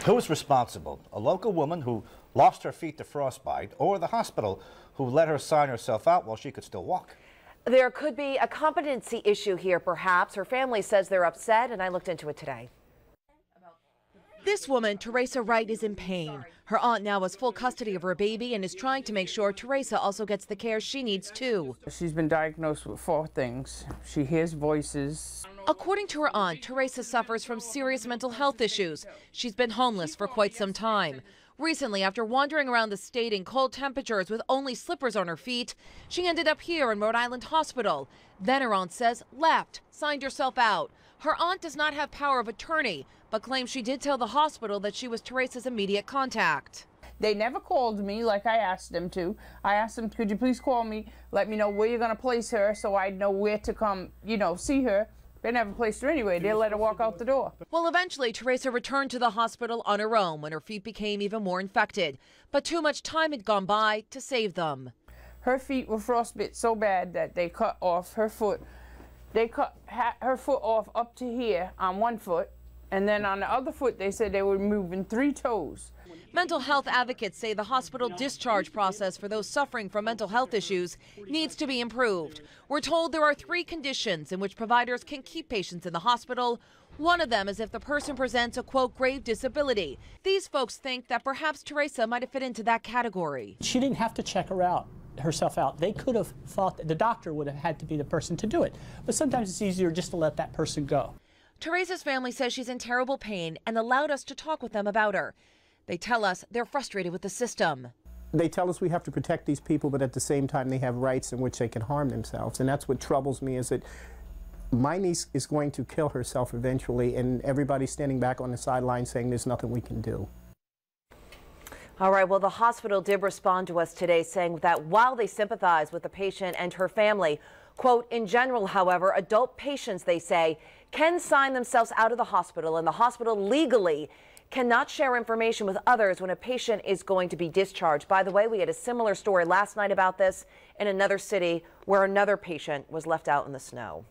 Who's responsible? A local woman who lost her feet to frostbite, or the hospital who let her sign herself out while she could still walk? There could be a competency issue here, perhaps. Her family says they're upset, and I looked into it today. This woman, Teresa Wright, is in pain. Her aunt now has full custody of her baby and is trying to make sure Teresa also gets the care she needs too. She's been diagnosed with 4 things. She hears voices. According to her aunt, Teresa suffers from serious mental health issues. She's been homeless for quite some time. Recently, after wandering around the state in cold temperatures with only slippers on her feet, she ended up here in Rhode Island Hospital. Then her aunt says left, signed herself out. Her aunt does not have power of attorney, but claims she did tell the hospital that she was Teresa's immediate contact. They never called me like I asked them to. I asked them, could you please call me, let me know where you're going to place her so I know where to come, see her. They never placed her anyway. They let her walk out the door. Well, eventually, Teresa returned to the hospital on her own when her feet became even more infected. But too much time had gone by to save them. Her feet were frostbit so bad that they cut off her foot. They cut her foot off up to here on one foot, and then on the other foot they said they were removing 3 toes. Mental health advocates say the hospital discharge process for those suffering from mental health issues needs to be improved. We're told there are 3 conditions in which providers can keep patients in the hospital. One of them is if the person presents a, quote, grave disability. These folks think that perhaps Teresa might have fit into that category. She didn't have to check herself out. They could have thought that the doctor would have had to be the person to do it. But sometimes it's easier just to let that person go. Teresa's family says she's in terrible pain and allowed us to talk with them about her. They tell us they're frustrated with the system. They tell us we have to protect these people, but at the same time they have rights in which they can harm themselves. And that's what troubles me, is that my niece is going to kill herself eventually, and everybody's standing back on the sideline saying there's nothing we can do. All right, well, the hospital did respond to us today saying that while they sympathize with the patient and her family, quote, in general, however, adult patients, they say, can sign themselves out of the hospital, and the hospital legally cannot share information with others when a patient is going to be discharged. By the way, we had a similar story last night about this in another city where another patient was left out in the snow.